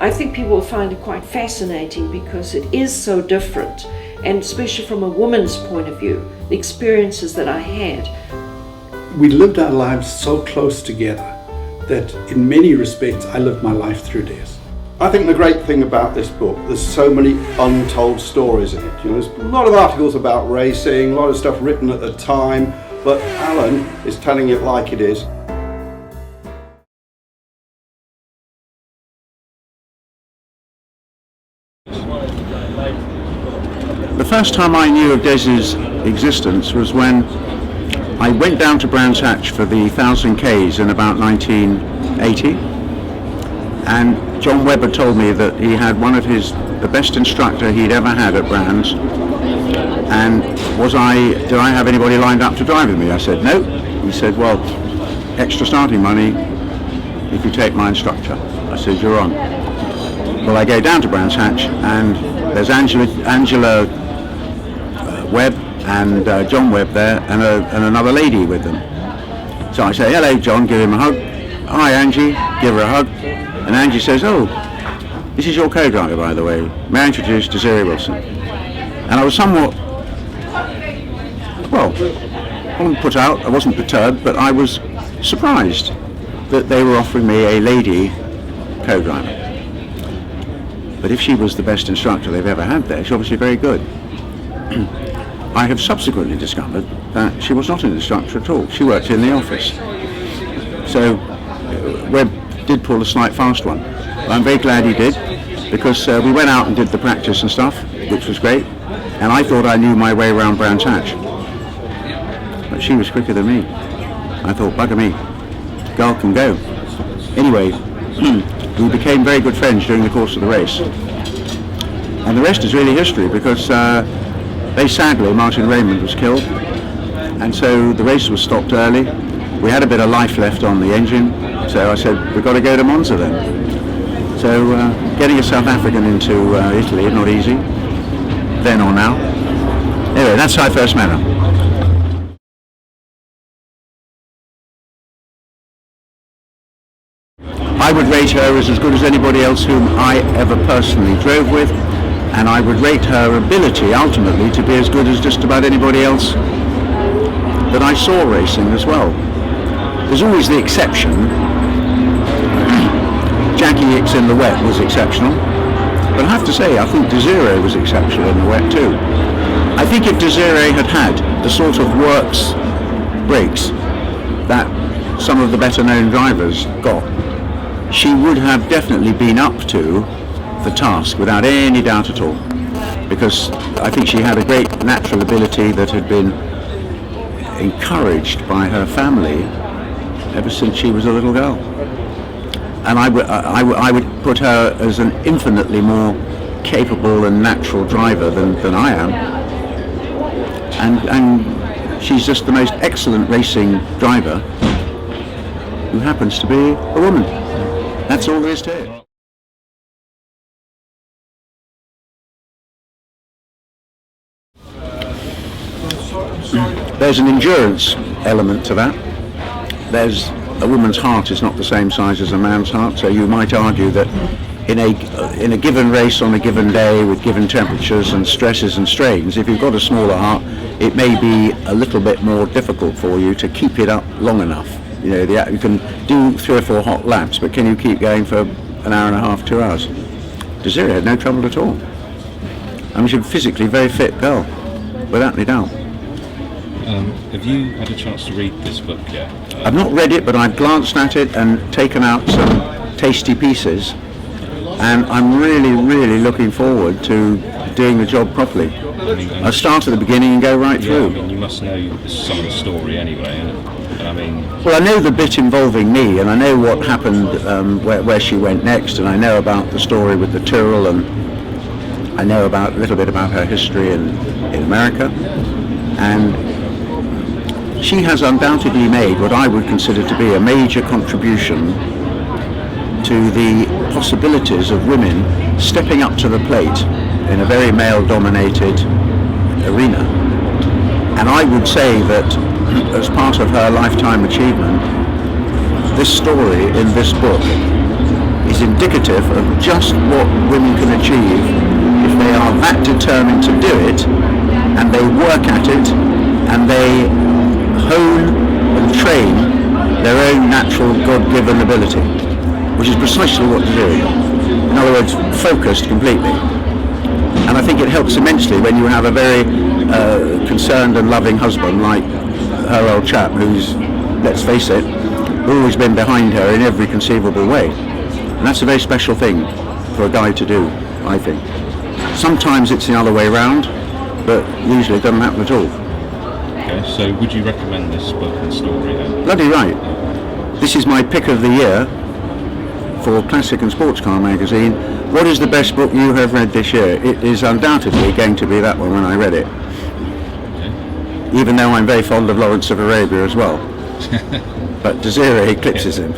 I think people will find it quite fascinating because it is so different, and especially from a woman's point of view, the experiences that I had. We lived our lives so close together that in many respects I lived my life through Des. I think the great thing about this book, there's so many untold stories in it. You know, there's a lot of articles about racing, a lot of stuff written at the time, but Alan is telling it like it is. The first time I knew of Des's existence was when I went down to Brands Hatch for the 1000 Ks in about 1980, and John Webber told me that he had the best instructor he'd ever had at Brands, and did I have anybody lined up to drive with me? I said no. He said, well, extra starting money if you take my instructor. I said, you're on. Well, I go down to Brands Hatch, and there's Angela Webb and John Webb there, and another lady with them. So I say, hello John, give him a hug. Hi Angie, give her a hug. And Angie says, oh, this is your co-driver, by the way. May I introduce Desiré Wilson? And I was somewhat, well, I wasn't put out, I wasn't perturbed, but I was surprised that they were offering me a lady co-driver. But if she was the best instructor they've ever had there, she's obviously very good. I have subsequently discovered that she was not an instructor at all. She worked in the office. So Webb did pull a slight fast one. I'm very glad he did, because we went out and did the practice and stuff, which was great, and I thought I knew my way around Brands Hatch. But she was quicker than me. I thought, bugger me, girl can go. Anyway, we became very good friends during the course of the race. And the rest is really history, because very sadly Martin Raymond was killed, and so the race was stopped early. We had a bit of life left on the engine, so I said, we've got to go to Monza then. So getting a South African into Italy is not easy, then or now. Anyway, that's how I first met her. I would rate her as good as anybody else whom I ever personally drove with, and I would rate her ability ultimately to be as good as just about anybody else that I saw racing as well. There's always the exception. Jackie Hicks in the wet was exceptional, but I have to say I think Desiré was exceptional in the wet too. I think if Desiré had had the sort of works brakes that some of the better known drivers got, she would have definitely been up to the task without any doubt at all, because I think she had a great natural ability that had been encouraged by her family ever since she was a little girl. And I would put her as an infinitely more capable and natural driver than I am, and she's just the most excellent racing driver who happens to be a woman. That's all there is to it. There's an endurance element to that. There's a woman's heart is not the same size as a man's heart, so you might argue that in a given race on a given day with given temperatures and stresses and strains, if you've got a smaller heart, it may be a little bit more difficult for you to keep it up long enough. You know, you can do 3 or 4 hot laps, but can you keep going for an hour and a half, 2 hours? Desiré had no trouble at all. I mean, she's a physically very fit girl, without any doubt. Have you had a chance to read this book yet? I've not read it, but I've glanced at it and taken out some tasty pieces, and I'm really, really looking forward to doing the job properly. I'll start at the beginning and go right through. I mean, you must know some of the story anyway, and I mean... Well, I know the bit involving me, and I know what happened, where she went next, and I know about the story with the Tyrrell, and I know a little bit about her history in America, and she has undoubtedly made what I would consider to be a major contribution to the possibilities of women stepping up to the plate in a very male-dominated arena. And I would say that as part of her lifetime achievement, this story in this book is is indicative of just what women can achieve if they are that determined to do it, and they work at it, and they hone and train their own natural God-given ability, which is precisely what they're doing. In other words, focused completely. And I think it helps immensely when you have a very concerned and loving husband like her old chap, who's, let's face it, always been behind her in every conceivable way. And that's a very special thing for a guy to do, I think. Sometimes it's the other way round, but usually it doesn't happen at all. Okay, so would you recommend this book and story then? Bloody right. This is my pick of the year for Classic and Sports Car magazine. What is the best book you have read this year? It is undoubtedly going to be that one when I read it. Okay. Even though I'm very fond of Lawrence of Arabia as well. But Desiré eclipses him.